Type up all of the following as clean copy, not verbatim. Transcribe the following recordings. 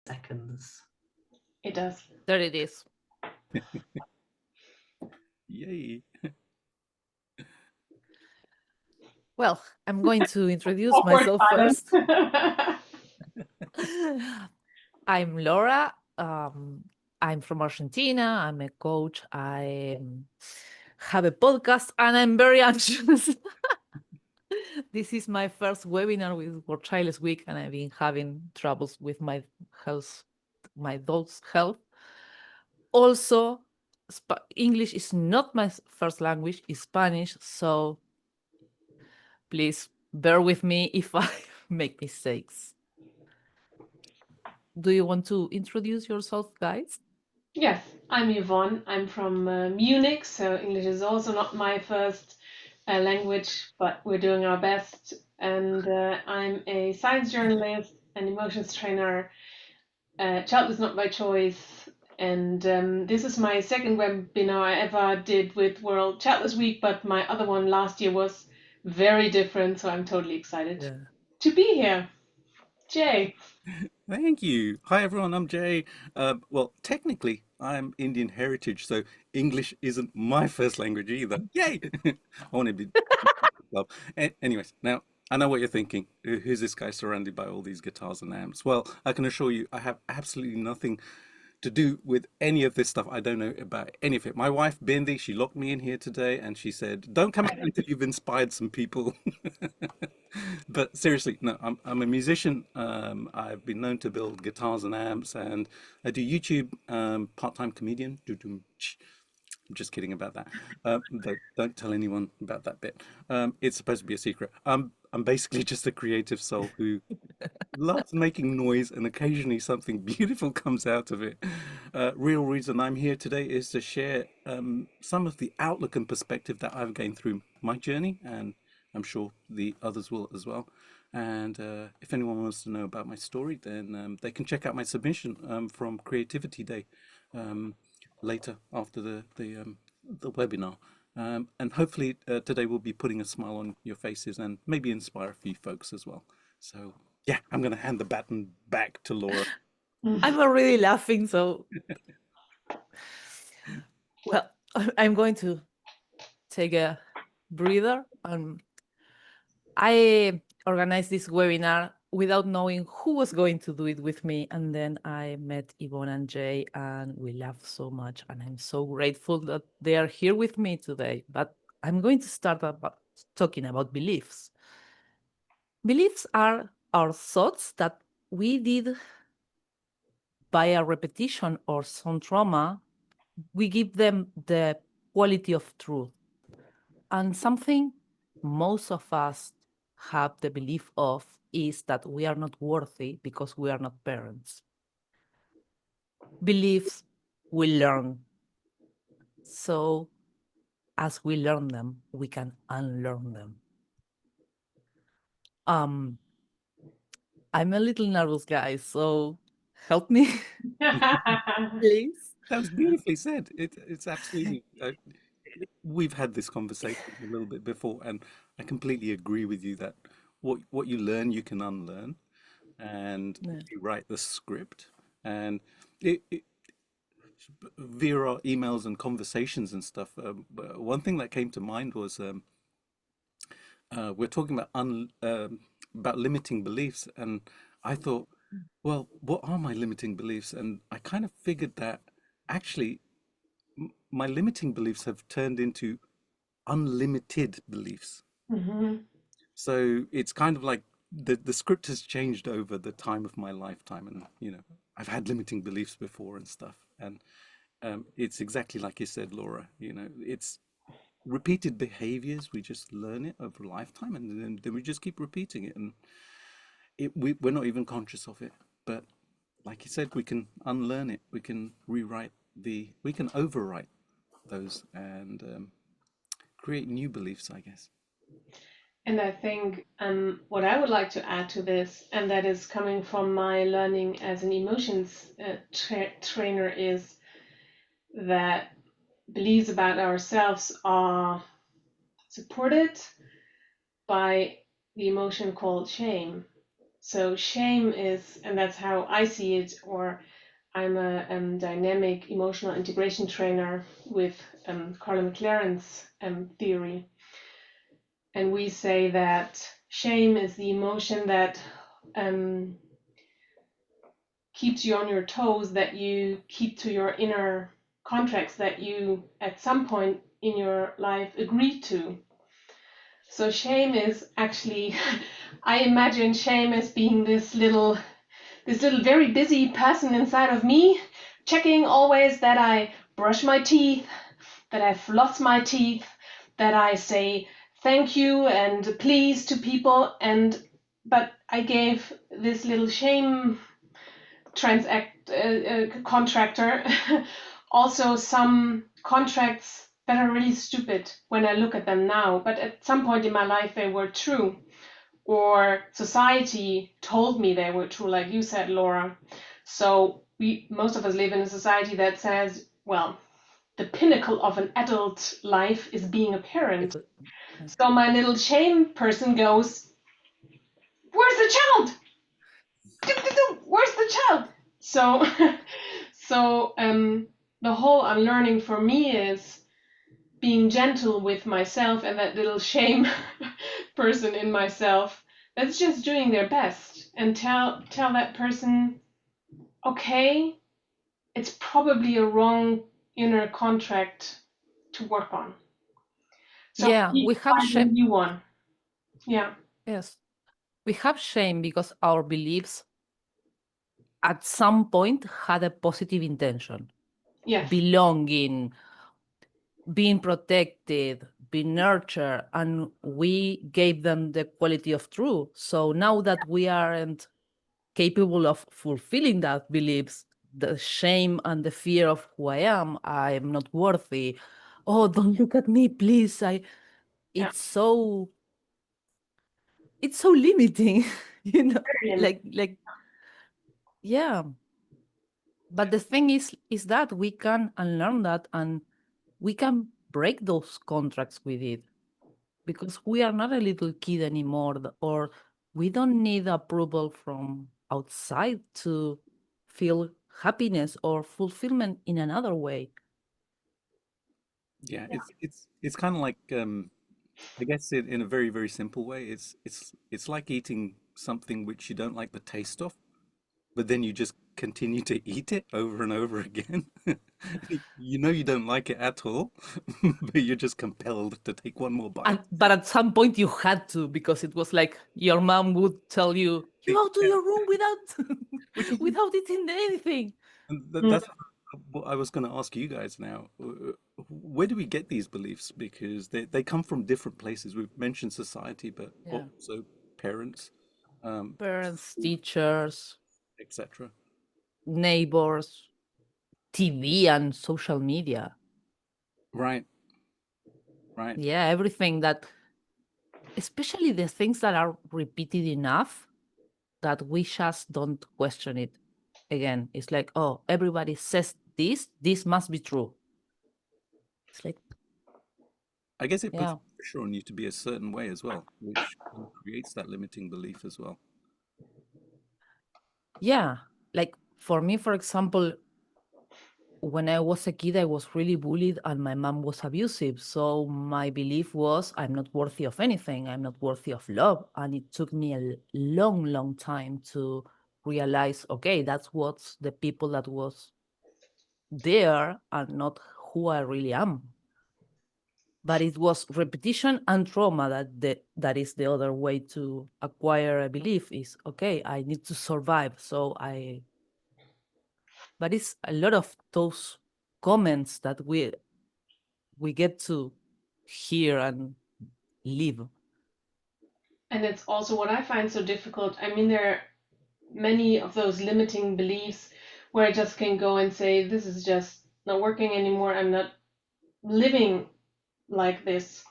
seconds. It does. There it is. Yay. Well, I'm going to introduce Awkward myself silence. first. I'm Laura. I'm from Argentina. I'm a coach. I have a podcast, and I'm very anxious. This is my first webinar with World Childless Week, and I've been having troubles with my health, my dog's health. Also, English is not my first language, it's Spanish, so please bear with me if I make mistakes. Do you want to introduce yourself, guys? Yes, I'm Yvonne. I'm from Munich, so English is also not my first language, but we're doing our best. And I'm a science journalist, an emotions trainer. Child is not by choice. And this is my second webinar I ever did with World Childless Week, but my other one last year was very different, so I'm totally excited to be here. Jay. Thank you. Hi, everyone. I'm Jay. Well, technically, I'm Indian heritage, so English isn't my first language either. Yay! I want to be. Well, anyways, now I know what you're thinking. Who's this guy surrounded by all these guitars and amps? Well, I can assure you, I have absolutely nothing to do with any of this stuff. I don't know about any of it. My wife, Bindi, she locked me in here today and she said, don't come out until you've inspired some people. But seriously, no, I'm a musician. I've been known to build guitars and amps, and I do YouTube, part-time comedian. I'm just kidding about that. Don't tell anyone about that bit. It's supposed to be a secret. I'm basically just a creative soul who loves making noise, and occasionally something beautiful comes out of it. Real reason I'm here today is to share some of the outlook and perspective that I've gained through my journey, and I'm sure the others will as well. And if anyone wants to know about my story, then they can check out my submission from Creativity Day later after the webinar. And hopefully today we'll be putting a smile on your faces and maybe inspire a few folks as well. So yeah, I'm going to hand the baton back to Laura. I'm already laughing, so well, I'm going to take a breather. I organized this webinar without knowing who was going to do it with me, and then I met Yvonne and Jay, and we laughed so much, and I'm so grateful that they are here with me today. But I'm going to start talking about beliefs. Beliefs are our thoughts that we did by a repetition or some trauma, we give them the quality of truth. And something most of us have the belief of is that we are not worthy because we are not parents. Beliefs we learn. So as we learn them, we can unlearn them. I'm a little nervous, guys, so help me, please. That was beautifully said. It's absolutely. We've had this conversation a little bit before, and I completely agree with you that what you learn, you can unlearn, and you write the script. And via our emails and conversations and stuff, one thing that came to mind was we're talking about limiting beliefs, and I thought, well, what are my limiting beliefs? And I kind of figured that actually my limiting beliefs have turned into unlimited beliefs. So it's kind of like the script has changed over the time of my lifetime, and I've had limiting beliefs before and stuff, and it's exactly like you said, Laura. It's repeated behaviors. We just learn it over a lifetime, and then we just keep repeating it, and we're not even conscious of it. But like you said, we can unlearn it. We can we can overwrite those and create new beliefs, I guess. And I think what I would like to add to this, and that is coming from my learning as an emotions trainer, is that beliefs about ourselves are supported by the emotion called shame. So shame is, and that's how I see it, or I'm a dynamic emotional integration trainer with Carla McLaren's theory. And we say that shame is the emotion that keeps you on your toes, that you keep to your inner contracts that you at some point in your life agreed to. So shame is actually, I imagine shame as being this little very busy person inside of me, checking always that I brush my teeth, that I floss my teeth, that I say thank you and please to people, but I gave this little shame contractor also some contracts that are really stupid when I look at them now, but at some point in my life they were true, or society told me they were true, like you said, Laura. So most of us live in a society that says, well, the pinnacle of an adult life is being a parent. So my little shame person goes, where's the child? Where's the child? So, the whole unlearning for me is being gentle with myself and that little shame person in myself that's just doing their best, and tell that person, okay, it's probably a wrong inner contract to work on. So Yeah, keep we have finding a shame. new one. Yeah. Yes, we have shame because our beliefs at some point had a positive intention. Yes. Belonging, being protected, being nurtured, and we gave them the quality of truth. So now that we aren't capable of fulfilling that beliefs, the shame and the fear of who I am not worthy. Oh, don't look at me, please. Yeah. It's so it's so limiting, you know, like yeah. But the thing is that we can unlearn that and we can break those contracts with it because we are not a little kid anymore, or we don't need approval from outside to feel happiness or fulfillment in another way. Yeah, it's kind of like I guess in a very very simple way, it's like eating something which you don't like the taste of, but then you just continue to eat it over and over again. You know you don't like it at all, but you're just compelled to take one more bite. But at some point you had to, because it was like your mom would tell you, you go to Yeah, your room without which is without eating anything. and Mm. that's what I was going to ask you guys now. Where do we get these beliefs? Because they come from different places. We've mentioned society, but Yeah. also parents, um, Parents, teachers, etc. neighbors, TV and social media. Right, right. Yeah, everything that, especially the things that are repeated enough that we just don't question it again. It's like, oh, everybody says this must be true. It's like, I guess it puts yeah, pressure on you to be a certain way as well, which creates that limiting belief as well. yeah. Like for me, for example, when I was a kid, I was really bullied and my mom was abusive. So my belief was I'm not worthy of anything. I'm not worthy of love. And it took me a long, long time to realize, okay, that's what's the people that was there and not who I really am. But it was repetition and trauma that is the other way to acquire a belief is, okay, I need to survive. But it's a lot of those comments that we get to hear and live. And it's also what I find so difficult. I mean, there are many of those limiting beliefs where I just can go and say, this is just not working anymore. I'm not living like this.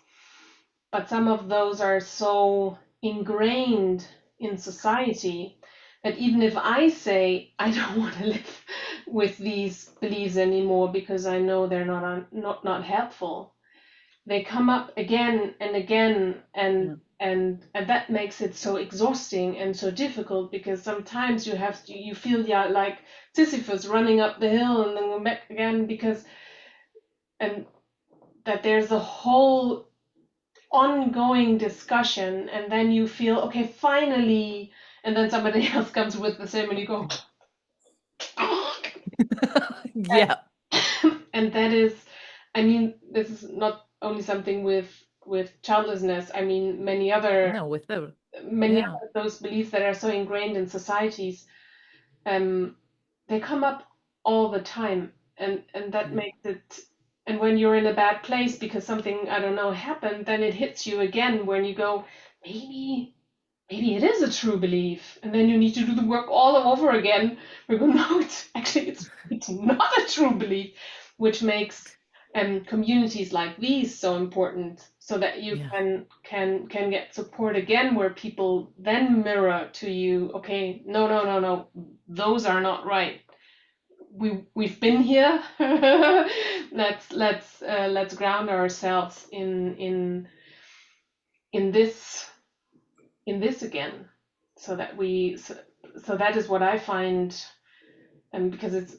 But some of those are so ingrained in society that even if I say I don't want to live with these beliefs anymore because I know they're not helpful, they come up again and again, Yeah. and that makes it so exhausting and so difficult, because sometimes you feel, yeah, like Sisyphus running up the hill and then go back again, because and that there's a whole ongoing discussion, and then you feel, okay, finally, and then somebody else comes with the same and you go Yeah. and that is, I mean, this is not only something with childlessness. I mean, No, with them. many Yeah. other those beliefs that are so ingrained in societies, um, they come up all the time, and that Yeah. makes it. And when you're in a bad place because something, I don't know, happened, then it hits you again when you go, maybe it is a true belief, and then you need to do the work all over again. We go, no, it's not a true belief, which makes communities like these so important, so that you Yeah. can get support again, where people then mirror to you, okay, no, those are not right. We've been here. Let's ground ourselves in this in this again, so that so that is what I find, and because it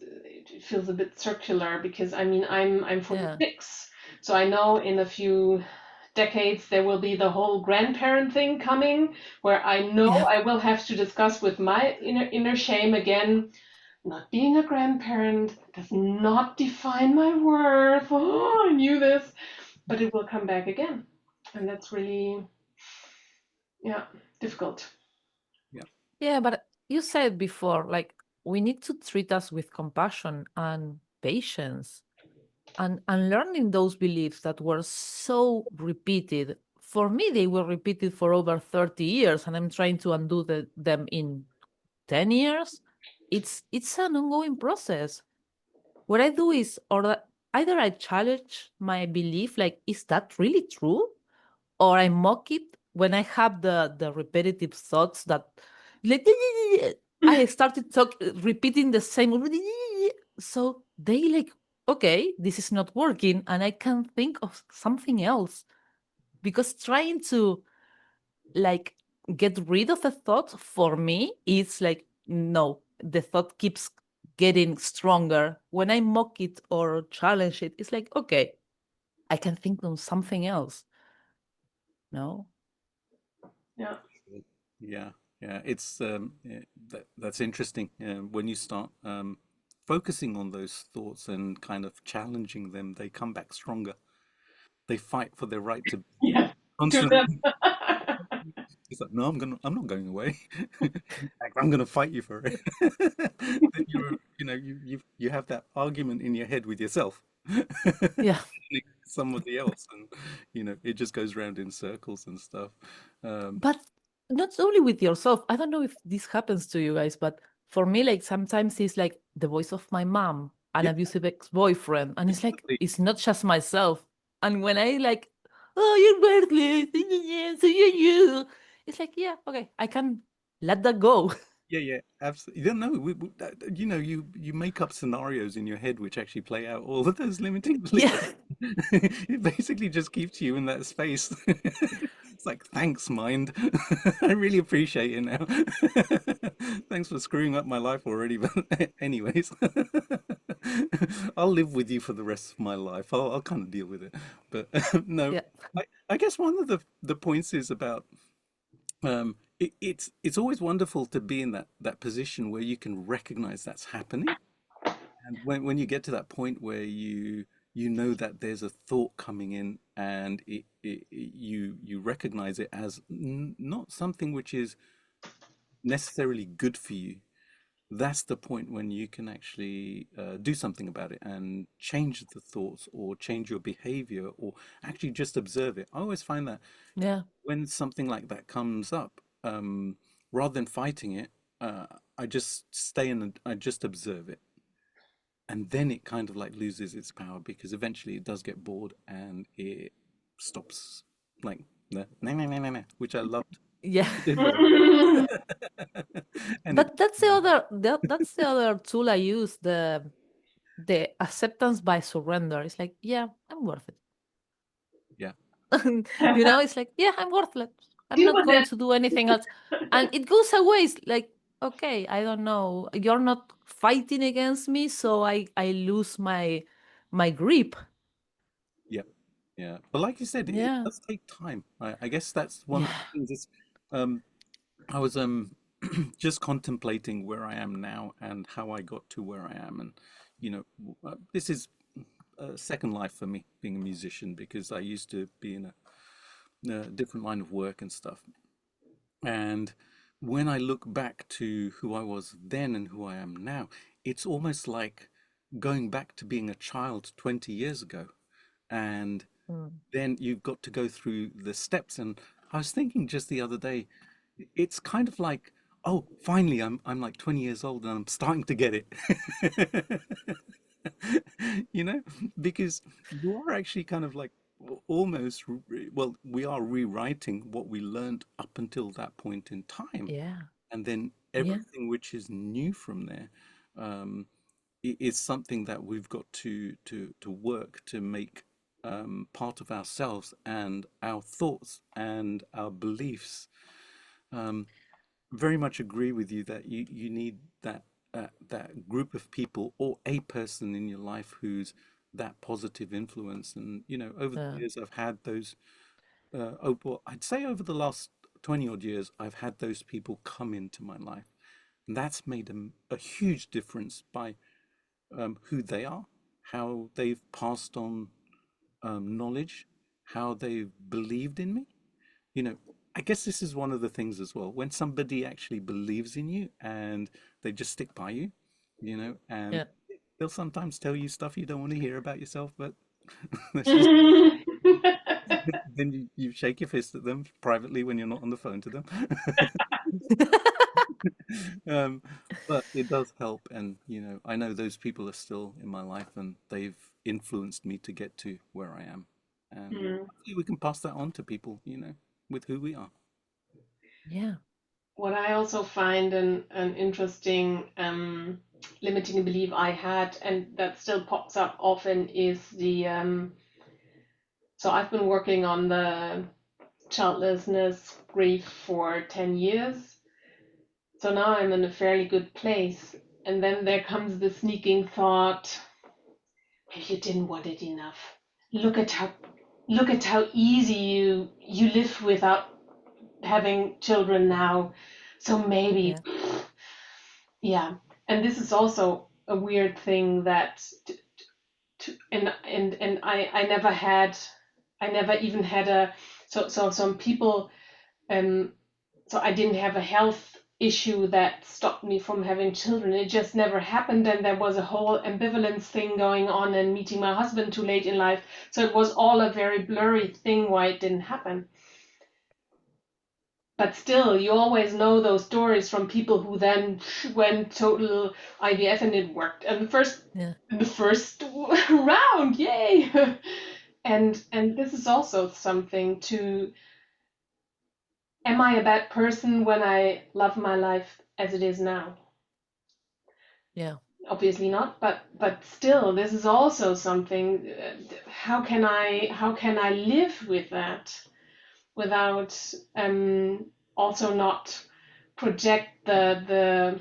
feels a bit circular, because I mean, I'm Yeah. 46, so I know in a few decades there will be the whole grandparent thing coming, where I know Yeah. I will have to discuss with my inner shame again. Not being a grandparent does not define my worth. Oh, I knew this, but it will come back again, and that's really, yeah, difficult. Yeah. Yeah, but you said before, like we need to treat us with compassion and patience, and learning those beliefs that were so repeated. For me, they were repeated for over 30 years, and I'm trying to undo them in 10 years. It's an ongoing process. What I do is, either I challenge my belief, like, is that really true? Or I mock it when I have the repetitive thoughts that, like, I started repeating the same, so they like, okay, this is not working, and I can think of something else, because trying to like get rid of a thought for me is like, no, the thought keeps getting stronger. When I mock it or challenge it, it's like, okay, I can think of something else. No. Yeah. Yeah, yeah, it's that's interesting. When you start focusing on those thoughts and kind of challenging them, they come back stronger. They fight for their right to Yeah. To them. constantly. It's like, no, I'm not going away. In fact, I'm gonna fight you for it. Then you have that argument in your head with yourself, Yeah. somebody else, and it just goes round in circles and stuff. Um, But not only with yourself. I don't know if this happens to you guys, but for me, like sometimes it's like the voice of my mom, an yeah, abusive ex-boyfriend, and it's like exactly. it's not just myself. And when I like, oh, you're worthless, so you, it's like, yeah, okay, I can let that go. Yeah, yeah, absolutely. You don't know. You make up scenarios in your head which actually play out all of those limiting beliefs. Yeah, It basically just keeps you in that space. It's like, thanks, mind. I really appreciate it now. Thanks for screwing up my life already. But anyways, I'll live with you for the rest of my life. I'll kind of deal with it. But no, yeah, I guess one of the points is about it's always wonderful to be in that position where you can recognize that's happening, and when you get to that point where you know that there's a thought coming in, and you recognize it as not something which is necessarily good for you. That's the point when you can actually do something about it and change the thoughts or change your behavior or actually just observe it. I always find that yeah, when something like that comes up, rather than fighting it, uh, I just stay and I just observe it. And then it kind of like loses its power because eventually it does get bored and it stops, like the which I loved. yeah. It did well. And it, But that's the other tool I use, the acceptance by surrender. It's like, yeah, I'm worth it. You know, it's like, yeah, I'm worthless. I'm Deal not with going it. to do anything else. And it goes away. It's like, okay, I don't know. You're not fighting against me, so I lose my grip. Yeah, yeah. But like you said, it Yeah. does take time. I guess that's one of Yeah. the things. Is um, I was just contemplating where I am now and how I got to where I am, and this is a second life for me being a musician because I used to be in a different line of work and stuff. And when I look back to who I was then and who I am now, it's almost like going back to being a child 20 years ago. And Mm. then you've got to go through the steps. And I was thinking just the other day, it's kind of like, oh, finally, I'm like 20 years old and I'm starting to get it. You know, because you are actually kind of like almost, well, we are rewriting what we learned up until that point in time. Yeah. And then Yeah. everything which is new from there um, is something that we've got to work to make part of ourselves and our thoughts and our beliefs. Um, very much agree with you that you need that group of people or a person in your life who's that positive influence. And over the Uh, years, I've had those. Well, I'd say over the last 20 odd years, I've had those people come into my life, and that's made a huge difference by who they are, how they've passed on knowledge, how they've believed in me. you know, I guess this is one of the things as well. When somebody actually believes in you and they just stick by you, and yeah. they'll sometimes tell you stuff you don't want to hear about yourself, but that's just then you shake your fist at them privately when you're not on the phone to them. um, but it does help, and I know those people are still in my life, and they've influenced me to get to where I am, and Mm. hopefully we can pass that on to people, with who we are. Yeah. What I also find an interesting limiting belief I had, and that still pops up often, is so I've been working on the childlessness grief for 10 years. So now I'm in a fairly good place. And then there comes the sneaking thought, maybe you didn't want it enough. Look at how look at how easy you live without having children now. So maybe Yeah. yeah. And this is also a weird thing that and I never even had a so some people so I didn't have a health issue that stopped me from having children. It just never happened, and there was a whole ambivalence thing going on and meeting my husband too late in life. So it was all a very blurry thing why it didn't happen. But still, you always know those stories from people who then went total IVF and it worked. And Yeah. the first round, yay! And this is also something to, am I a bad person when I love my life as it is now? Yeah. Obviously not, but still, this is also something. How can I live with that without also not project the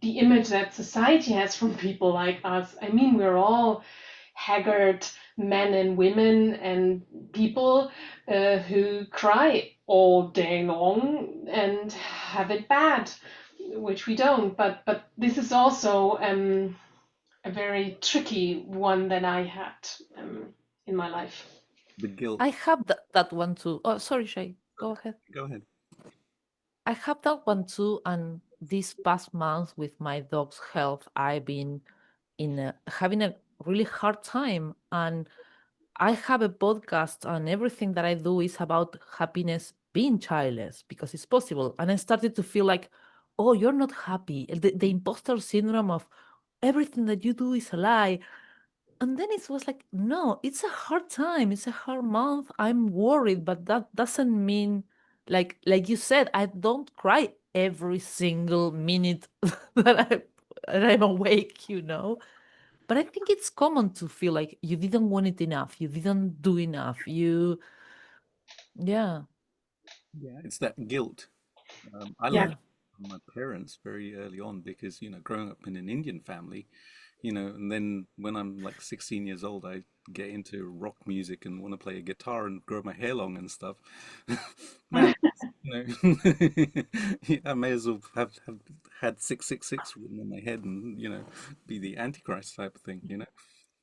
image that society has from people like us? I mean, we're all haggard men and women and people who cry all day long and have it bad, which we don't. But this is also a very tricky one that I had in my life. The guilt. I have that one too. Oh, sorry, Shay. Go ahead. Go ahead. I have that one too. And this past month with my dog's health, I've been having a really hard time. And I have a podcast, and everything that I do is about happiness being childless because it's possible. And I started to feel like, oh, you're not happy. The imposter syndrome of everything that you do is a lie. And then it was like, no, it's a hard time. It's a hard month. I'm worried, but that doesn't mean, like you said, I don't cry every single minute that I'm awake. But I think it's common to feel like you didn't want it enough, you didn't do enough, yeah. Yeah, it's that guilt. I Yeah. learned Yeah. from my parents very early on because, growing up in an Indian family, and then when I'm like 16 years old, I get into rock music and want to play a guitar and grow my hair long and stuff. Man, I may as well have had 666 written on my head and, be the Antichrist type of thing.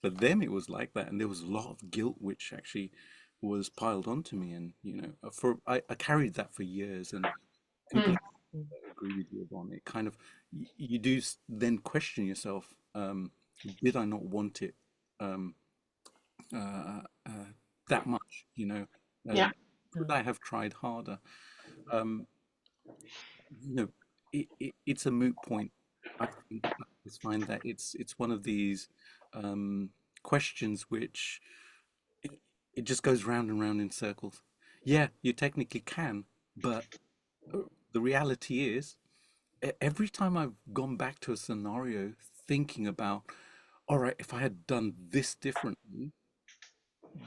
For them, it was like that, and there was a lot of guilt which actually was piled onto me, and I carried that for years, and Mm. completely agree with you on it. Kind of, you do then question yourself: did I not want it um, uh, that much? Yeah. Could I have tried harder? Um, you know, it's a moot point. I think I just find that it's one of these um, questions which it, it just goes round and round in circles. Yeah, you technically can, but the reality is, every time I've gone back to a scenario thinking about, all right, if I had done this differently,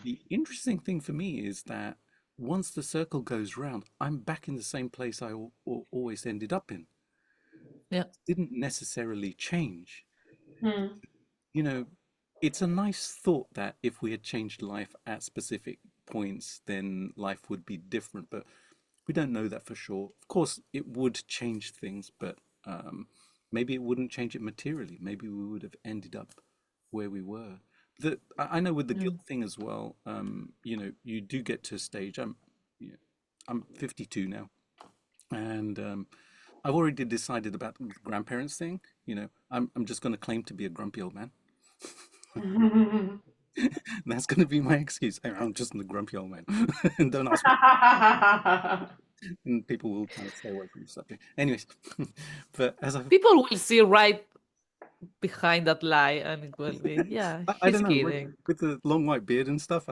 the interesting thing for me is that once the circle goes round, I'm back in the same place I always ended up in. Yeah. Didn't necessarily change. Mm. You know, it's a nice thought that if we had changed life at specific points, then life would be different, but we don't know that for sure. Of course, it would change things, but maybe it wouldn't change it materially. Maybe we would have ended up where we were. I know with the Mm. guilt thing as well. You do get to a stage. You know, I'm 52 now, and I've already decided about the grandparents thing. I'm just going to claim to be a grumpy old man. That's going to be my excuse. I'm just a grumpy old man, and don't ask me. And people will kind of stay away from the subject. Anyways, but as I've, People will see right behind that lie and it will be, yeah, I he's don't know, kidding. with the long white beard and stuff,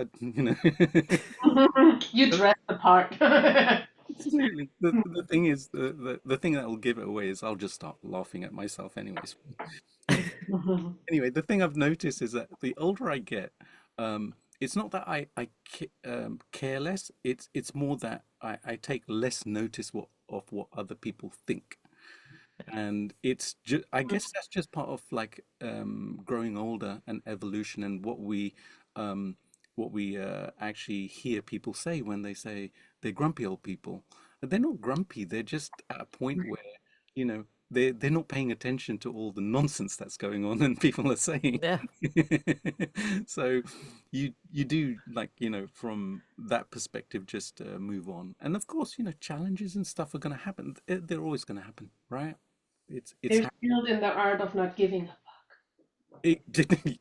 You dress the part. absolutely. The thing is, the thing that will give it away is I'll just start laughing at myself, anyways. Anyway, the thing I've noticed is that the older I get, it's not that I care less. It's more that I take less notice of what other people think. And it's just, I guess that's just part of like growing older and evolution, and um what we actually hear people say when they say they're grumpy old people. They're not grumpy, they're just at a point where, they're not paying attention to all the nonsense that's going on and people are saying. Yeah. So you do, like, from that perspective, just move on. And of course, challenges and stuff are going to happen. They're always going to happen, right? It's They're skilled in the art of not giving up. it,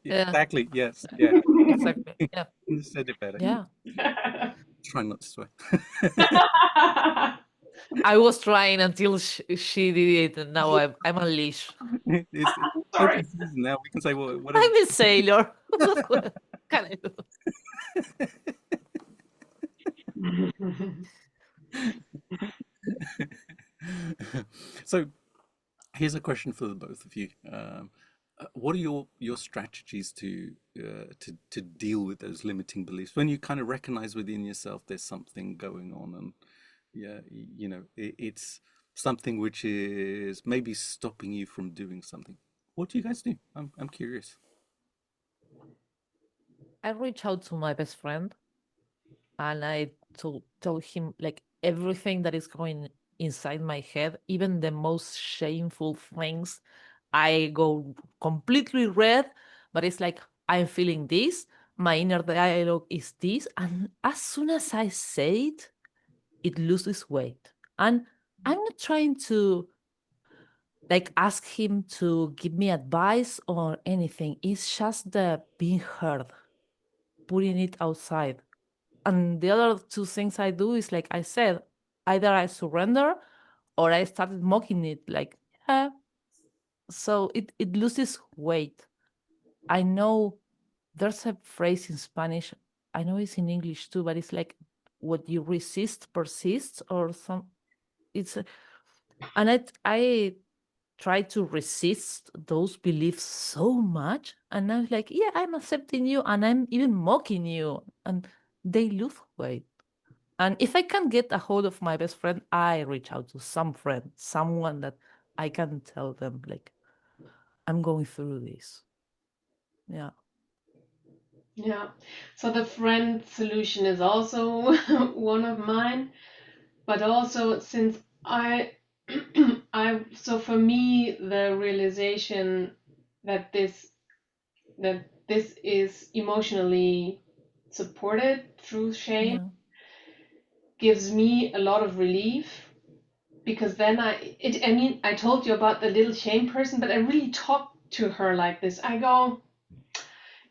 Yeah. exactly, yes, yeah. Exactly. Yeah. You said it better. Yeah. Try not to swear. I was trying until she did it, and now I'm unleashed. It's Sorry. open season now. We can say whatever. I'm a sailor. What can I do? So here's a question for the both of you. What are your strategies to deal with those limiting beliefs when you kind of recognize within yourself there's something going on, and yeah, it's something which is maybe stopping you from doing something. What do you guys do? I'm curious. I reached out to my best friend and I told him like everything that is going inside my head, even the most shameful things. I go completely red, but it's like I'm feeling this. My inner dialogue is this, and as soon as I say it, it loses weight. And I'm not trying to like ask him to give me advice or anything. It's just the being heard, putting it outside. And the other two things I do is like I said, either I surrender or I started mocking it, like, yeah. So it loses weight. I know there's a phrase in Spanish, I know it's in English too, but it's like what you resist persists or some it's and I tried to resist those beliefs so much. And I was like, yeah, I'm accepting you and I'm even mocking you. And they lose weight. And if I can get a hold of my best friend, I reach out to some friend, someone that I can tell them, like, I'm going through this. Yeah. Yeah. So the friend solution is also one of mine, but also since I so for me the realization that this is emotionally supported through shame Yeah. gives me a lot of relief, because then I mean, I told you about the little shame person, but I really talk to her like this. I go,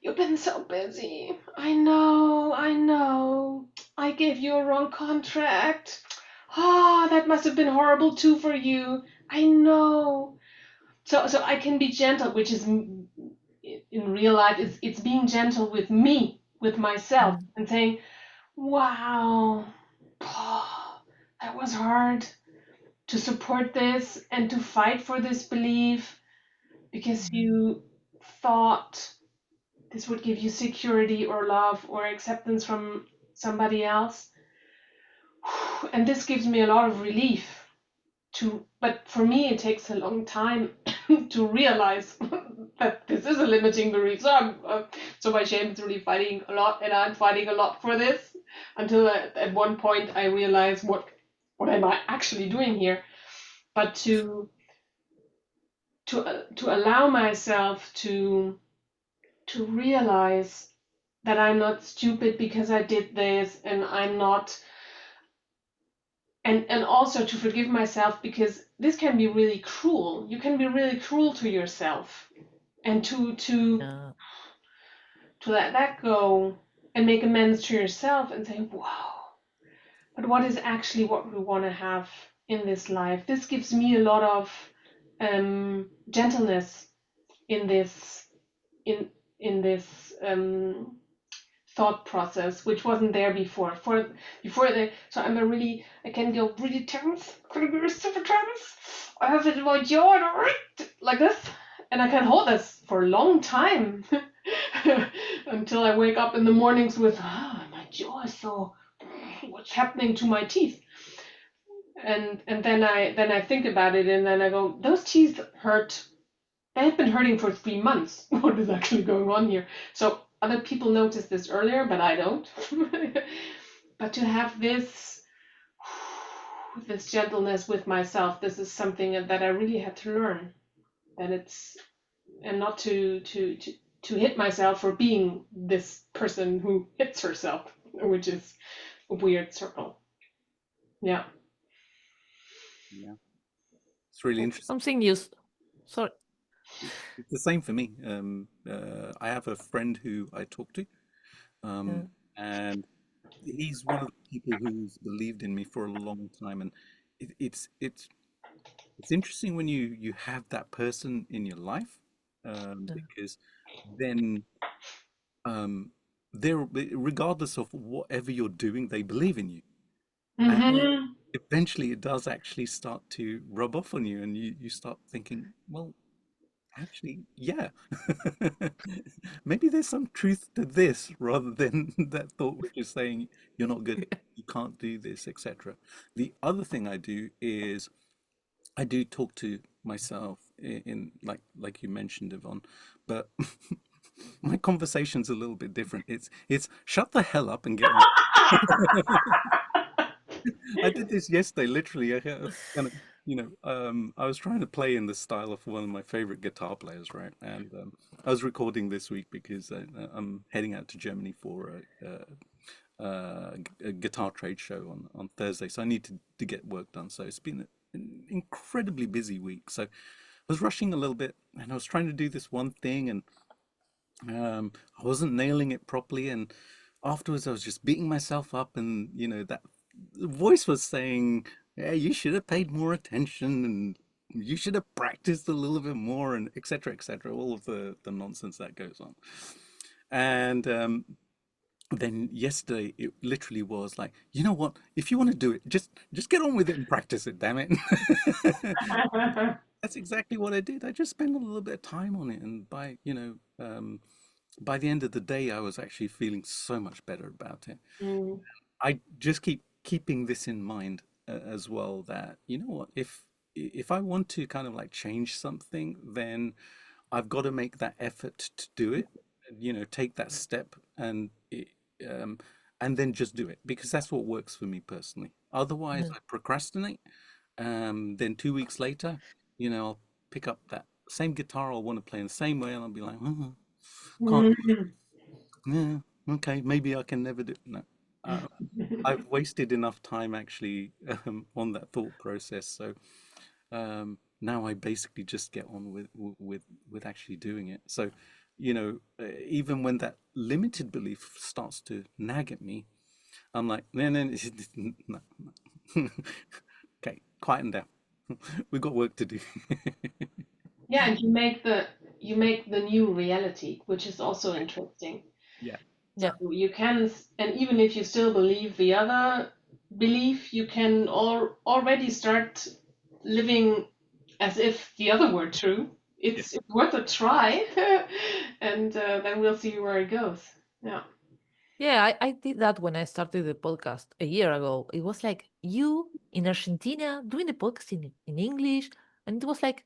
"You've been so busy. I know, I know. I gave you a wrong contract. Ah, that must have been horrible too for you. I know." So I can be gentle, which is in real life, it's being gentle with me, with myself, Mm. and saying, "Wow, that was hard to support this and to fight for this belief because you thought this would give you security or love or acceptance from somebody else." And this gives me a lot of relief but for me it takes a long time to realize that this is a limiting belief. So my shame is really fighting a lot, and I'm fighting a lot for this until at one point I realize what am I actually doing here. But to allow myself to realize that I'm not stupid because I did this, and I'm not, and also to forgive myself, because this can be really cruel. You can be really cruel to yourself, and Yeah. to let that go and make amends to yourself and say, wow, but what is actually what we want to have in this life? This gives me a lot of gentleness in this thought process, which wasn't there before. So I can go really tense, can be super tense. I have it in my jaw like this, and I can hold this for a long time until I wake up in the mornings with my jaw is so. What's happening to my teeth? And then I think about it, and then I go, those teeth hurt. They've been hurting for 3 months. What is actually going on here? So other people notice this earlier, but I don't. But to have this gentleness with myself, this is something that I really had to learn. And not to hit myself for being this person who hits herself, which is a weird circle. Yeah. Yeah, it's really interesting. Something you, sorry. It's the same for me. I have a friend who I talk to, Yeah. and he's one of the people who's believed in me for a long time, and it's interesting when you have that person in your life, Yeah. because then um, they're regardless of whatever you're doing, they believe in you, and Yeah. Mm-hmm. eventually it does actually start to rub off on you, and you start thinking, well, actually, yeah. Maybe there's some truth to this rather than that thought which is saying you're not good, you can't do this, etc. The other thing I do is I do talk to myself in like you mentioned, Yvonne, but my conversation's a little bit different. It's shut the hell up and get on. I did this yesterday, literally. I kind of, I was trying to play in the style of one of my favorite guitar players, right? And I was recording this week because I'm heading out to Germany for a guitar trade show on Thursday, so I need to get work done. So it's been an incredibly busy week. So I was rushing a little bit, and I was trying to do this one thing, and I wasn't nailing it properly. And afterwards, I was just beating myself up, and that voice was saying, "Yeah, you should have paid more attention, and you should have practiced a little bit more," and etc., etc. All of the nonsense that goes on. And then yesterday, it literally was like, you know what? If you want to do it, just get on with it and practice it. Damn it! that's exactly what I did. I just spent a little bit of time on it, and by the end of the day, I was actually feeling so much better about it. Mm. I just keeping this in mind as well, that you know what, if I want to kind of like change something, then I've got to make that effort to do it, take that step, um, and then just do it, because that's what works for me personally. Otherwise, Yeah. I procrastinate. Then 2 weeks later, I'll pick up that same guitar. I'll want to play in the same way, and I'll be like, oh, can't. Mhm. Yeah, okay, maybe I can never do. No, uh, I've wasted enough time actually on that thought process. So now I basically just get on with actually doing it. So, even when that limited belief starts to nag at me, I'm like, no, no, no, no. Okay, quieten down. We've got work to do. Yeah, and you make the new reality, which is also interesting. Yeah, So Yeah. you can, and even if you still believe the other belief, you can already start living as if the other were true. yeah. It's worth a try, and then we'll see where it goes. Yeah. Yeah, I did that when I started the podcast a year ago. It was like you in Argentina doing the podcast in English. And it was like,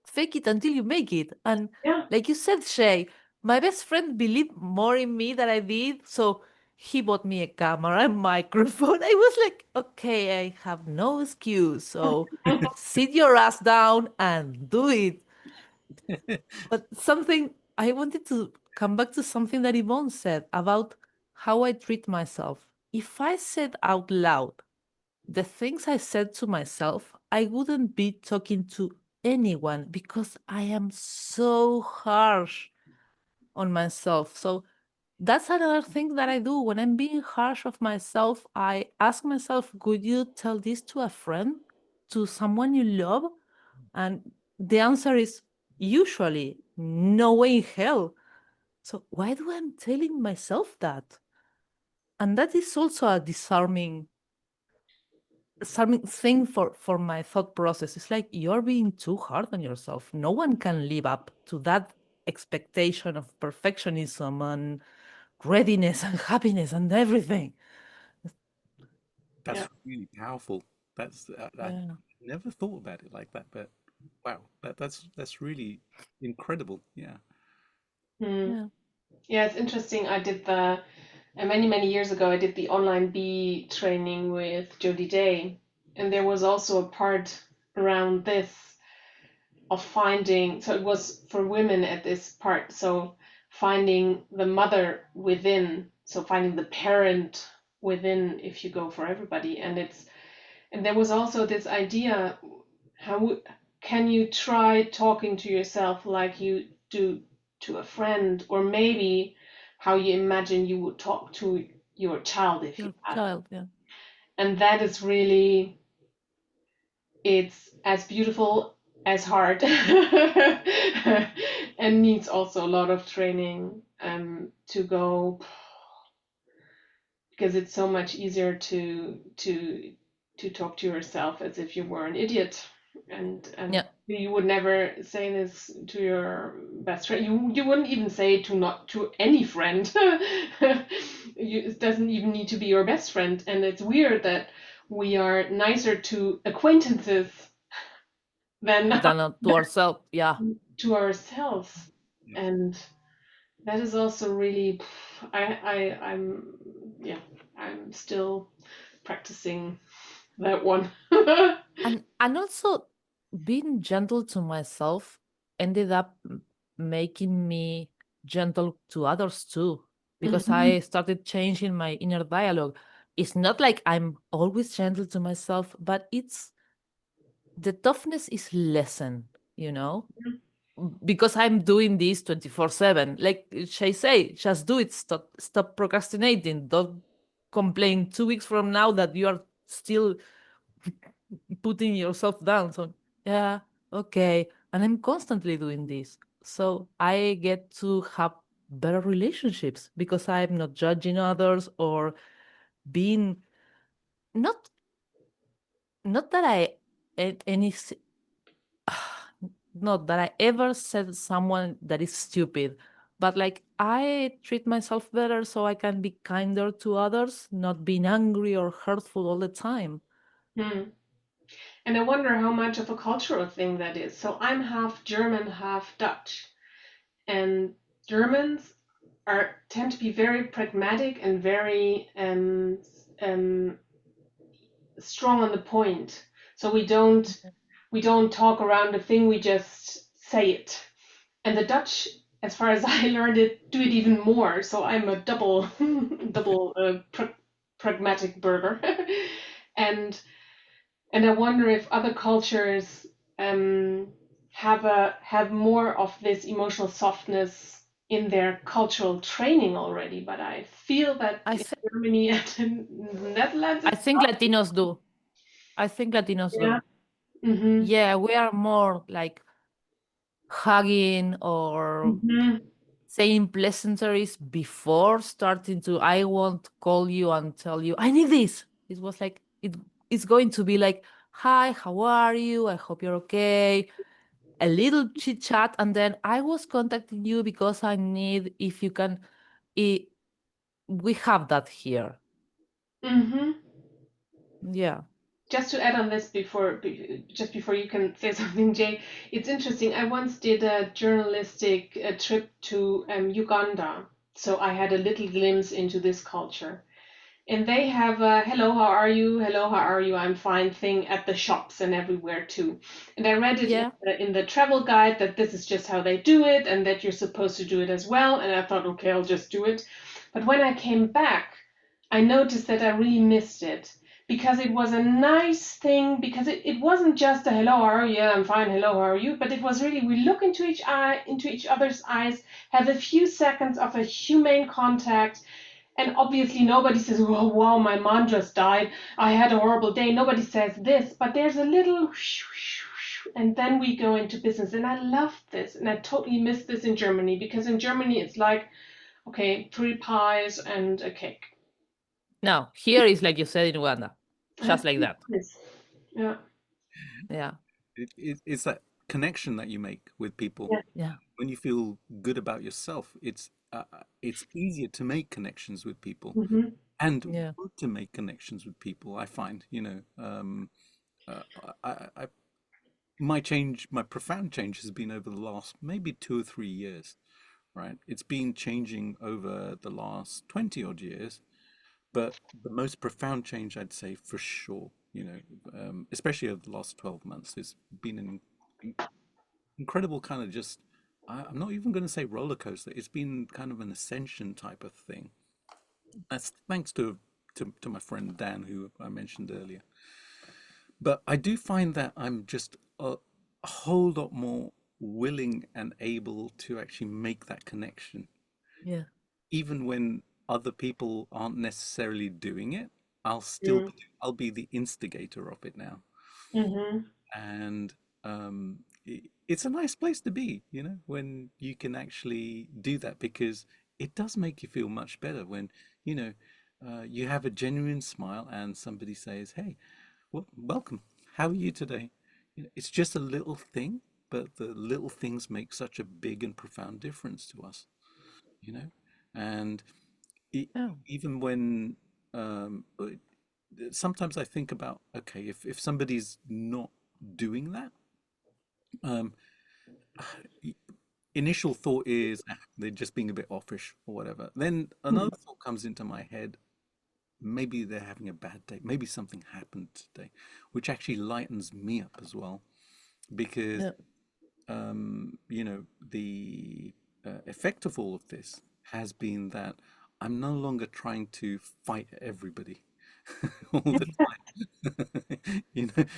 fake it until you make it. And Yeah. like you said, Shay, my best friend believed more in me than I did. So he bought me a camera and microphone. I was like, okay, I have no excuse. So sit your ass down and do it. But something I wanted to come back to something that Yvonne said about how I treat myself. If I said out loud the things I said to myself, I wouldn't be talking to anyone because I am so harsh on myself. So that's another thing that I do when I'm being harsh of myself. I ask myself, could you tell this to a friend, to someone you love? And the answer is usually no way in hell. So why do I'm telling myself that? And that is also a disarming thing for my thought process. It's like you're being too hard on yourself. No one can live up to that expectation of perfectionism and readiness and happiness and everything. Yeah. That's really powerful. I Yeah. never thought about it like that, but wow, that's really incredible. Yeah. Mm. Yeah. Yeah, it's interesting. I did many years ago. I did the online bee training with Jody Day, and there was also a part around this of finding, so it was for women at this part, so finding the mother within, so finding the parent within if you go for everybody. And there was also this idea, how can you try talking to yourself like you do to a friend, or maybe how you imagine you would talk to your child if you Your had one. child. Yeah. And that is really, it's as beautiful as hard, and needs also a lot of training to go, because it's so much easier to talk to yourself as if you were an idiot, and Yeah. you would never say this to your best friend. You wouldn't even say it to, not to any friend. It doesn't even need to be your best friend, and it's weird that we are nicer to acquaintances than Than to ourselves. Yeah. to ourselves. Yeah. And that is also really, I'm, yeah, I'm still practicing that one. And also being gentle to myself ended up making me gentle to others too, because Mhm. I started changing my inner dialogue. It's not like I'm always gentle to myself, but it's the toughness is lessened, you know, because I'm doing this 24/7. Like Shay say, just do it. Stop procrastinating. Don't complain 2 weeks from now that you are still putting yourself down. So yeah, okay. And I'm constantly doing this. So I get to have better relationships because I'm not judging others or being not not that I any not that I ever said someone that is stupid, but like I treat myself better so I can be kinder to others, not being angry or hurtful all the time. Hmm. And I wonder how much of a cultural thing that is. So I'm half German, half Dutch, and Germans tend to be very pragmatic and very um, strong on the point. So we don't talk around a thing. We just say it. And the Dutch, as far as I learned it, do it even more. So I'm a double double pragmatic burger. and and I wonder if other cultures have more of this emotional softness in their cultural training already. But I feel that I in think Germany and in the Netherlands, I it's think not. Latinos do. I think Latinos Yeah. do. Mhm. Yeah, we are more like hugging or Mhm. saying pleasantries before starting to I won't call you and tell you I need this. It was like it's going to be like, hi, how are you? I hope you're okay. A little chit chat, and then I was contacting you because I need if you can I we have that here. Mhm. Yeah. Just to add on this just before you can say something, Jay, it's interesting. I once did a journalistic trip to Uganda, so I had a little glimpse into this culture. And they have a hello, how are you? Hello, how are you? I'm fine thing at the shops and everywhere too. And I read it Yeah. in the travel guide that this is just how they do it and that you're supposed to do it as well. And I thought, okay, I'll just do it. But when I came back, I noticed that I really missed it because it was a nice thing because it wasn't just a hello, how are you? Yeah, I'm fine. Hello, how are you? But it was really we look into each other's eyes, have a few seconds of a humane contact, and obviously, nobody says, oh, wow, my mom just died. I had a horrible day. Nobody says this, but there's a little, and then we go into business. And I love this. And I totally miss this in Germany because in Germany, it's like, okay, 3 pies and a cake. No, here is like you said in Uganda. Just like that. Yes. Yeah. Yeah. It's that connection that you make with people. Yeah. Yeah. When you feel good about yourself, it's easier to make connections with people Mm-hmm. and Yeah. good to make connections with people. I find, uh, I my profound change has been over the last maybe 2 or 3 years, right? It's been changing over the last 20 odd years, but the most profound change I'd say for sure, especially over the last 12 months, has been an incredible kind of just, I'm not even going to say roller coaster. It's been kind of an ascension type of thing. That's thanks to my friend Dan, who I mentioned earlier. But I do find that I'm just a whole lot more willing and able to actually make that connection, Yeah. even when other people aren't necessarily doing it. Mm-hmm. I'll be the instigator of it now, Mm-hmm. and it's a nice place to be, when you can actually do that, because it does make you feel much better when you know you have a genuine smile and somebody says, "Hey, well, welcome. How are you today?" It's just a little thing, but the little things make such a big and profound difference to us, you know. And e Yeah. even when sometimes I think about, okay, if somebody's not doing that, um, initial thought is, they're just being a bit offish or whatever. Then another thought comes into my head. Maybe they're having a bad day. Maybe something happened today, which actually lightens me up as well, because Yeah. the effect of all of this has been that I'm no longer trying to fight everybody all the time.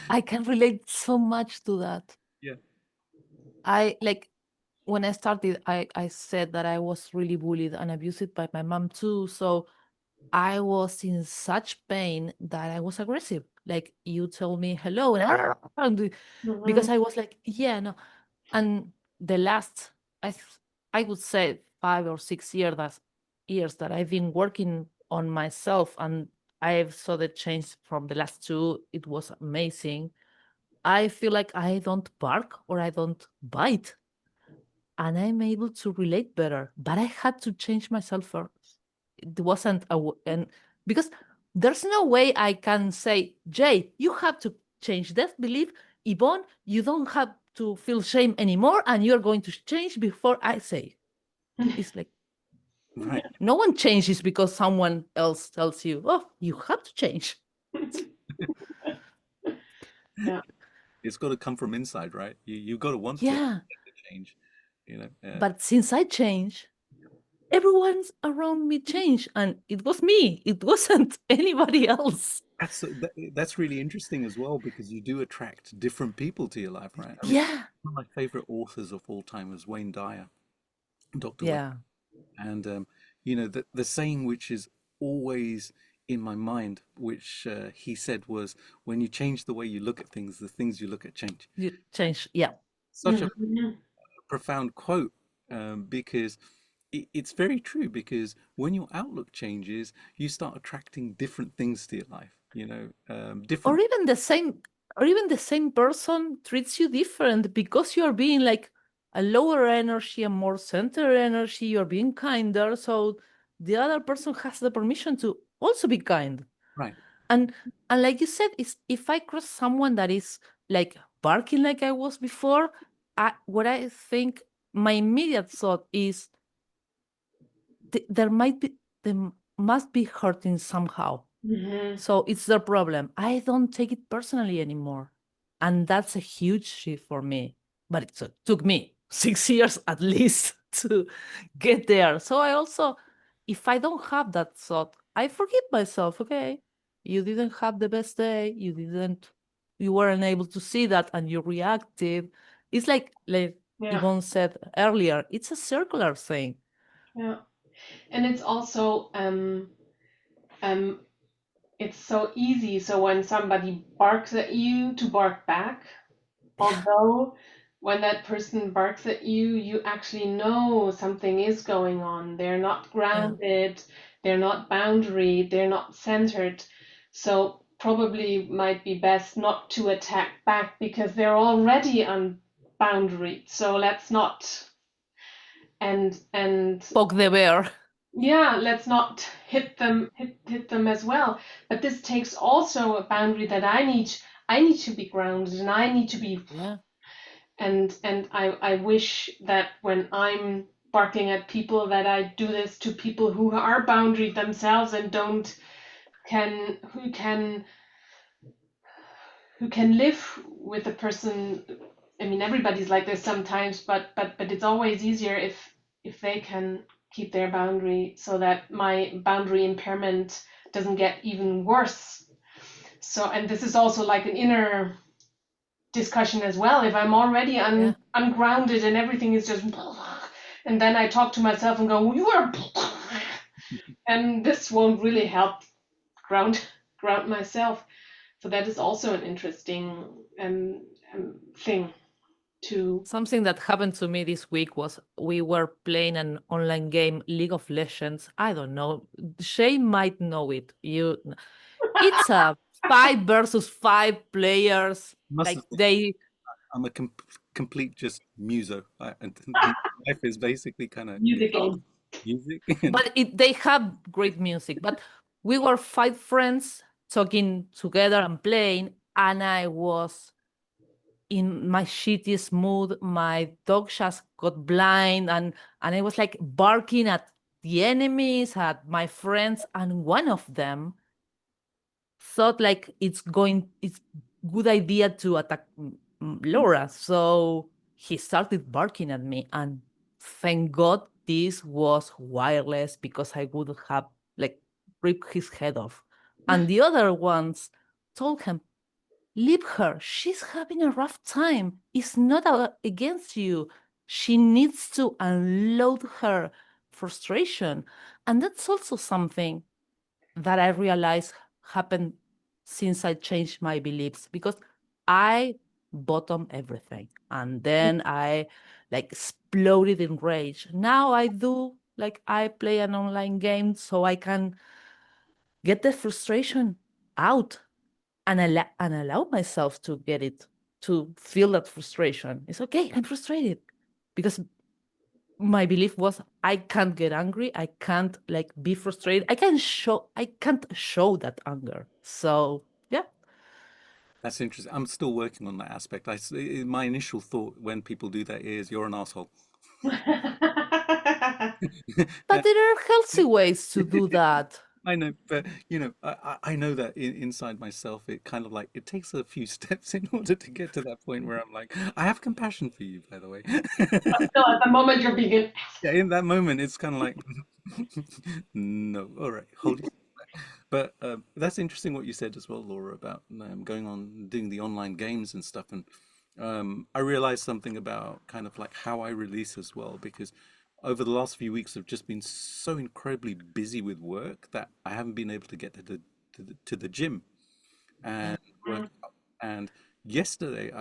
I can relate so much to that. Yeah. I like when I started, I said that I was really bullied and abused by my mom too. So I was in such pain that I was aggressive. Like you told me hello, and Mm-hmm. because I was like, yeah, no. And the last, I would say 5 or 6 years that I've been working on myself, and I saw the change from the last two. It was amazing. I feel like I don't bark or I don't bite, and I'm able to relate better. But I had to change myself first. It wasn't and because there's no way I can say, Jay, you have to change that belief. Yvonne, you don't have to feel shame anymore, and you're going to change before I say. It's like Right. no one changes because someone else tells you, oh, you have to change. Yeah. It's got to come from inside, right? You got to want to Yeah. change, you know. But since I changed, everyone around me changed, and it was me. It wasn't anybody else. That's really interesting as well because you do attract different people to your life, right? I mean, Yeah. one of my favorite authors of all time was Wayne Dyer, Dr. Wayne. Yeah. And you know, the saying which is always in my mind, which he said was, "When you change the way you look at things, the things you look at change." You change. Yeah. Such a Mhm. profound quote, because it's very true. Because when your outlook changes, you start attracting different things to your life. You know, Or different. even the same or even the same person treats you different because you're being like a lower energy and more center energy, you're being kinder. So the other person has the permission to also be kind. Right. And like you said, is if I cross someone that is like barking like I was before, what I think my immediate thought is there might be they must be hurting somehow. Mhm. So it's their problem. I don't take it personally anymore. And that's a huge shift for me. But it took me 6 years at least to get there. So I also, if I don't have that thought, I forgive myself. Okay, you didn't have the best day. You weren't able to see that and you reacted. It's like Yeah. Yvonne said earlier, it's a circular thing. Yeah. And it's also um it's so easy. So when somebody barks at you to bark back, although when that person barks at you, you actually know something is going on. They're not Yeah. grounded, they're not boundary, they're not centered. So probably might be best not to attack back because they're already unboundaried. So let's not and Poke the bear. yeah, let's not hit them as well. But this takes also a boundary that I need to be grounded and I need to be Yeah. and I wish that when I'm barking at people that I do this to people who are boundaried themselves and don't can who can live with a person. I mean, everybody's like this sometimes, but it's always easier if they can keep their boundary so that my boundary impairment doesn't get even worse. So, and this is also like an inner discussion as well. If I'm already Yeah. ungrounded and everything is just, and then I talk to myself and go, "You are," and this won't really help ground ground myself. So that is also an interesting thing to. Something that happened to me this week was we were playing an online game, League of Legends. I don't know. Shay might know it. It's a 5 versus 5 players. Must Like have. they, I'm a complete just muso. And life is basically kind of Music game. music. but they have great music. But we were 5 friends talking together and playing, and I was in my shittiest mood. My dog just got blind, and I was like barking at the enemies, at my friends, and one of them thought like it's good idea to attack Laura. So he started barking at me, and thank God this was wireless because I would have like ripped his head off. And the other ones told him, leave her. She's having a rough time. It's not against you. She needs to unload her frustration. And that's also something that I realized happened since I changed my beliefs because I bottom everything and then I like exploded in rage. Now I do like I play an online game so I can get the frustration out and allow myself to to feel that frustration. It's okay, I'm frustrated, because my belief was I can't get angry, I can't like be frustrated, I can't show that anger. So yeah. That's interesting. I'm still working on that aspect. My initial thought when people do that is you're an asshole. But there are healthy ways to do that. I know, but I know that inside myself, it kind of like it takes a few steps in order to get to that point where I'm like, I have compassion for you, by the way. Still, at the moment, you're being an Yeah, in that moment, it's kind of like, no, all right, hold it. But that's interesting what you said as well, Laura, about going on doing the online games and stuff. And I realized something about kind of like how I release as well, because over the last few weeks, I've just been so incredibly busy with work that I haven't been able to get to the gym Yeah. and work out. And yesterday,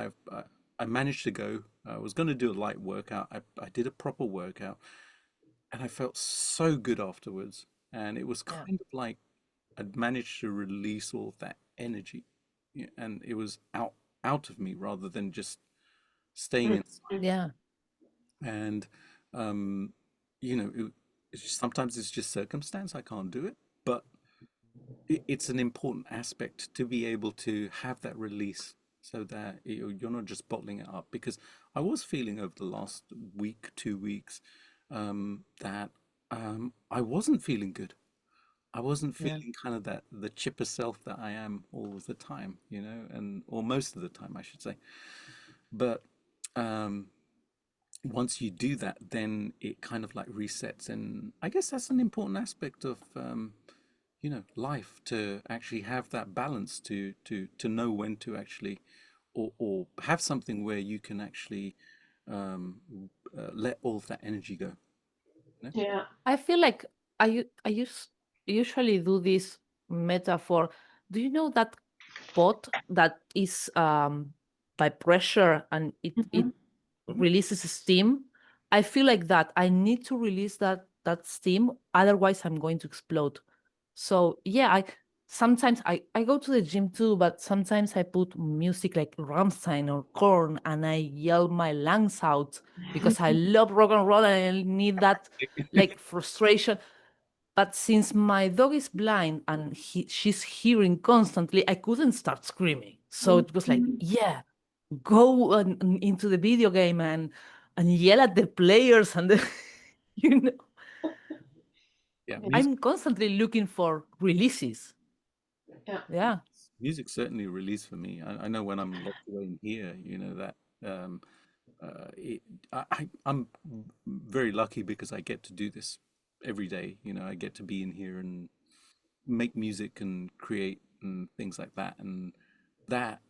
I managed to go. I was going to do a light workout. I did a proper workout, and I felt so good afterwards. And it was Yeah. kind of like I'd managed to release all of that energy, yeah, and it was out of me rather than just staying inside. Yeah. And um, sometimes it's just circumstance. I can't do it, but it's an important aspect to be able to have that release so that you're not just bottling it up. Because I was feeling over the last week, 2 weeks, that I wasn't feeling good. I wasn't Yeah. feeling kind of that the chipper self that I am all the time, and or most of the time, I should say. But um, once you do that, then it kind of like resets, and I guess that's an important aspect of life, to actually have that balance, to know when to actually, or have something where you can actually um, let all of that energy go. You know? yeah. I feel like I usually do this metaphor. Do you know that pot that is by pressure and it Mhm. releases steam? I feel like that. I need to release that steam, otherwise I'm going to explode. So yeah, I sometimes I go to the gym too, but sometimes I put music like Rammstein or Korn and I yell my lungs out because I love rock and roll and I need that like frustration. But since my dog is blind and she's hearing constantly, I couldn't start screaming. So it was like, Mhm. yeah, go into the video game and yell at the players and the, you know, Yeah, I'm constantly looking for releases. Yeah. Yeah, music certainly a release for me. I know when I'm locked away in here, that um, it, I'm very lucky because I get to do this every day. I get to be in here and make music and create and things like that. And that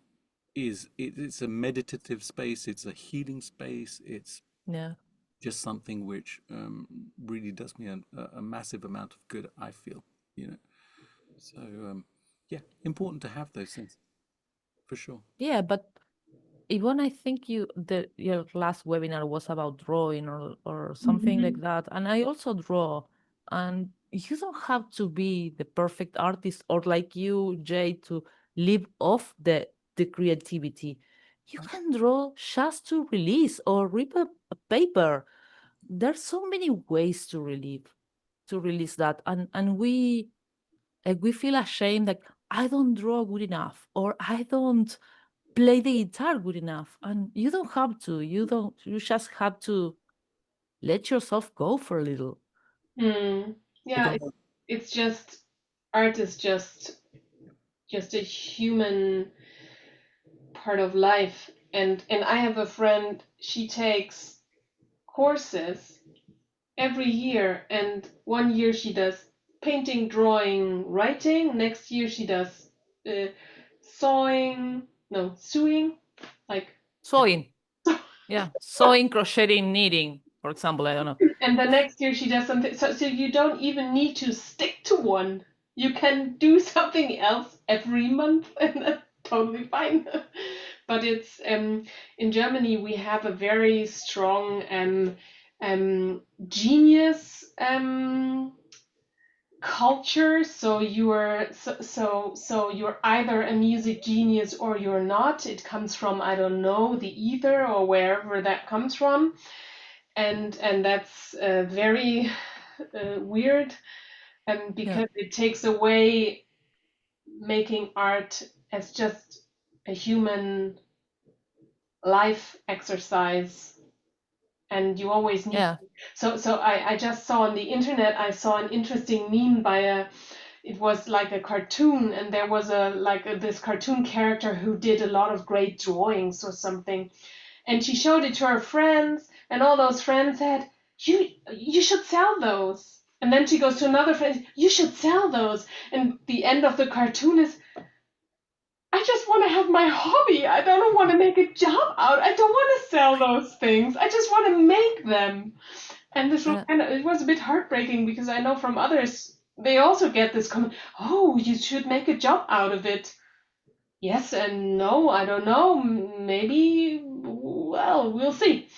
it's a meditative space. It's a healing space. It's yeah. just something which really does me a massive amount of good, I feel, you know. So yeah, important to have those things for sure. Yeah, but Yvonne, I think your last webinar was about drawing or something like Mhm. that. And I also draw. And you don't have to be the perfect artist or like you, Jay, to live off the creativity. You can draw just to release or rip a paper. There's so many ways to release that. And we feel ashamed like I don't draw good enough or I don't play the guitar good enough. And you don't have to. You just have to let yourself go for a little. Mm. Yeah, Although it's just art is just a human part of life. And I have a friend, she takes courses every year, and one year she does painting, drawing, writing. Next year she does uh, sewing, like, Sewing. Yeah. Sewing, crocheting, knitting, for example. I don't know. and the next year she does something. So you don't even need to stick to one. You can do something else every month, and that's totally fine. But it's in Germany we have a very strong genius culture. So you're either a music genius or you're not. It comes from, I don't know, the ether or wherever that comes from, and that's very weird, and Yeah. because it takes away making art as just a human life exercise, and you always need. Yeah. I just saw on the internet, I saw an interesting meme by a, it was like a cartoon, and there was this cartoon character who did a lot of great drawings or something, and she showed it to her friends, and all those friends said, you should sell those. And then she goes to another friend, you should sell those. And the end of the cartoon is, I just want to have my hobby. I don't want to make a job out. I don't want to sell those things. I just want to make them. And this was Yeah. it was a bit heartbreaking, because I know from others they also get this comment, oh, you should make a job out of it. Yes and no, I don't know. Maybe, well, we'll see.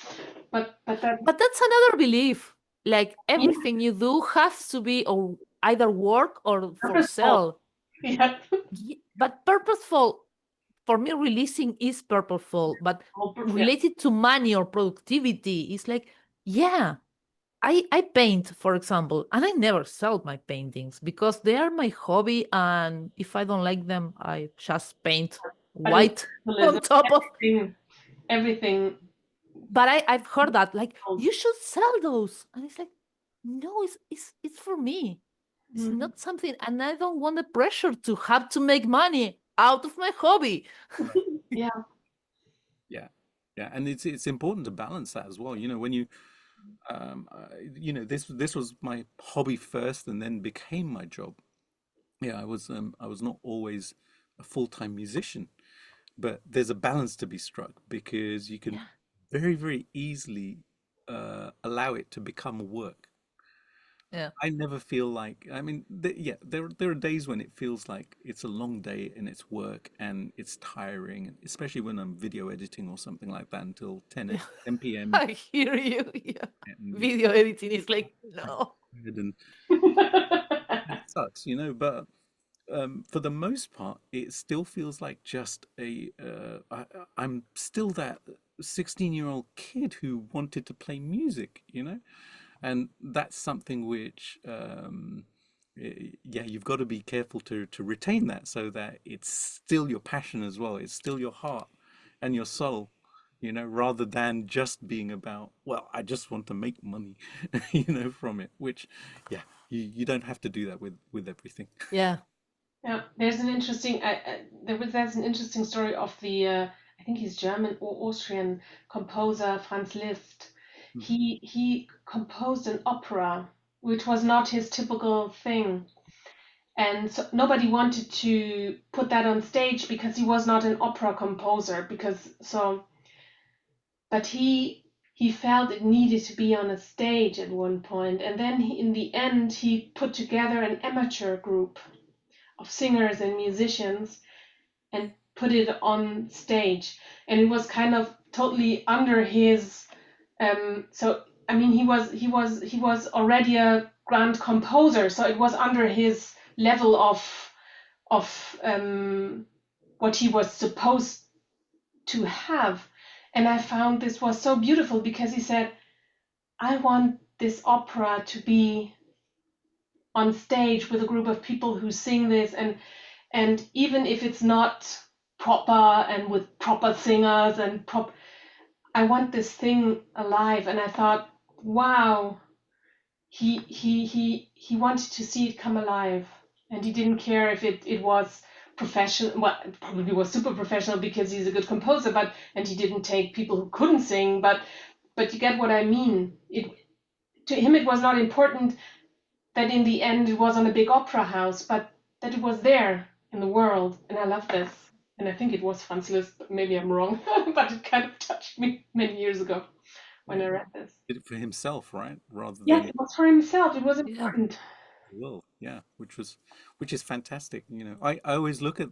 But that, But that's another belief. Like yeah, everything you do has to be or either work or for purposeful. sale. Yeah. But purposeful for me, releasing is purposeful, but Yeah. related to money or productivity, it's like, yeah, I paint, for example, and I never sell my paintings because they are my hobby. And if I don't like them, I just paint But in white on capitalism, top of. everything. But I've heard that, like, you should sell those. And it's like, no, it's for me. It's Mhm. not something, and I don't want the pressure to have to make money out of my hobby. Right. Yeah. Yeah. Yeah. And it's important to balance that as well. You know, when you this was my hobby first and then became my job. Yeah, I was not always a full-time musician, but there's a balance to be struck because you can Yeah. very, very easily allow it to become work. Yeah. I never feel like, I mean, yeah, there are days when it feels like it's a long day and it's work and it's tiring, especially when I'm video editing or something like that until 10 p.m. I hear you. Yeah. and Video editing is like, I'm no. tired and it sucks, you know, but for the most part, it still feels like just I'm still that 16-year-old kid who wanted to play music, you know? And that's something which, yeah, you've got to be careful to retain that so that it's still your passion as well. It's still your heart and your soul, you know, rather than just being about, well, I just want to make money, you know, from it, which, yeah, you don't have to do that with everything. Yeah. Yeah, there's an interesting. There's an interesting story of the. I think he's German or Austrian composer Franz Liszt. He composed an opera, which was not his typical thing, and so nobody wanted to put that on stage because he was not an opera composer. But he felt it needed to be on a stage at one point, and then in the end he put together an amateur group of singers and musicians and put it on stage, and it was kind of totally under his. So I mean, he was already a grand composer, so it was under his level of what he was supposed to have. And I found this was so beautiful because he said, I want this opera to be on stage with a group of people who sing this, and even if it's not proper and with proper singers and I want this thing alive. And I thought, wow, he wanted to see it come alive, and he didn't care if it was professional. Well, it probably was super professional because he's a good composer, but and he didn't take people who couldn't sing, but you get what I mean. It To him it was not important that in the end it was on a big opera house, but that it was there in the world. And I love this. And I think it was Franz Liszt, but maybe I'm wrong, but it kind of touched me many years ago when Yeah, I read this. did it for himself, right? Rather Yes, than it was for himself. It was Yeah. important. the world. Yeah, which is fantastic. You know, I always look at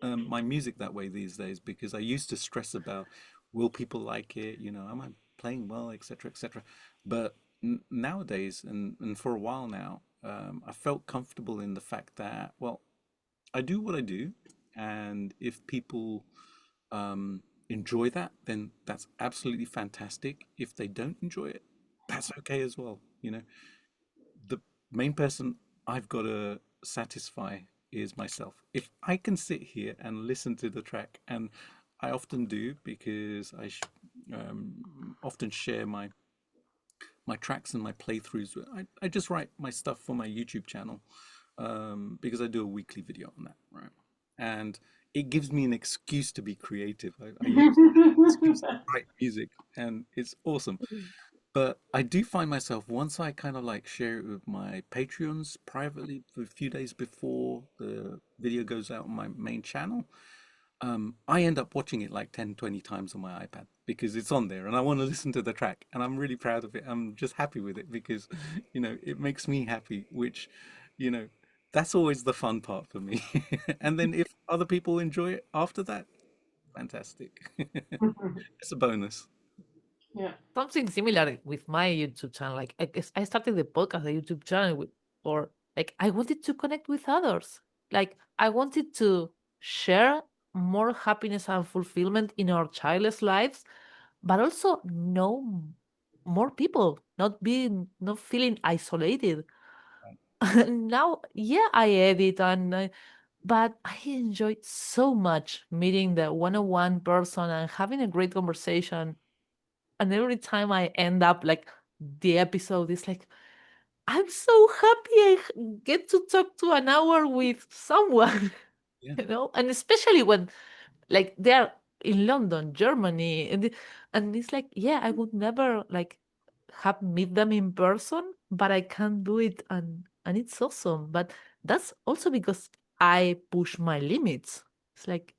my music that way these days because I used to stress about will people like it? You know, am I playing well, etc., etc. But nowadays, and for a while now, I felt comfortable in the fact that, well, I do what I do, and if people enjoy that, then that's absolutely fantastic. If they don't enjoy it, that's okay as well. You know, the main person I've got to satisfy is myself. If I can sit here and listen to the track, and I often do because often share my tracks and my playthroughs. I just write my stuff for my YouTube channel because I do a weekly video on that, right? And it gives me an excuse to be creative. I use that excuse to write music, and it's awesome. But I do find myself once I kind of like share it with my Patreons privately for a few days before the video goes out on my main channel, I end up watching it like 10, 20 times on my iPad because it's on there and I want to listen to the track and I'm really proud of it. I'm just happy with it because, it makes me happy, which, you know, that's always the fun part for me. And then if other people enjoy it after that, fantastic. It's a bonus. Yeah. Something similar with my YouTube channel. Like I guess I started the podcast, the YouTube channel, or like I wanted to connect with others. Like I wanted to share more happiness and fulfillment in our childless lives, but also know more people, not feeling isolated. Now, yeah, I edit but I enjoyed so much meeting the one-on-one person and having a great conversation. And every time I end up like the episode is like, I'm so happy get to talk to an hour with someone, Yeah. and especially when like they're in London, Germany, and it's like, yeah, I would never like have meet them in person, but I can do it, and it's awesome. But that's also because I push my limits. It's like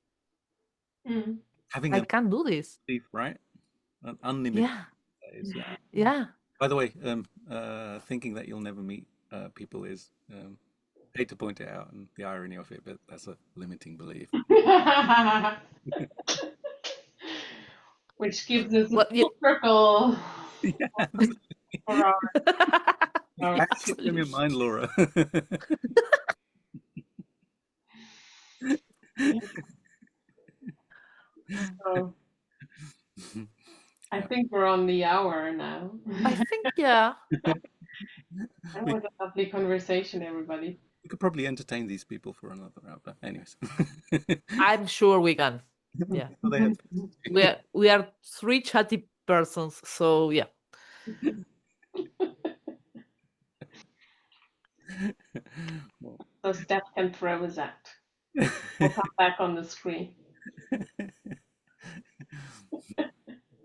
Mm. Having I a can do this. belief, right? An unlimited, Yeah, that is, yeah. yeah. By the way, thinking that you'll never meet people is, hate to point it out and the irony of it, but that's a limiting belief. Which gives us a Well, yeah. full circle Yeah, for our I actually came Actually, in mind, Laura. so I Yeah, think we're on the hour now. I think, yeah. That we, was a lovely conversation, everybody. we could probably entertain these people for another hour, but anyways. I'm sure we can. Yeah. So they have We are three chatty persons, so yeah. well, So Steph can throw us out. We'll come back on the screen.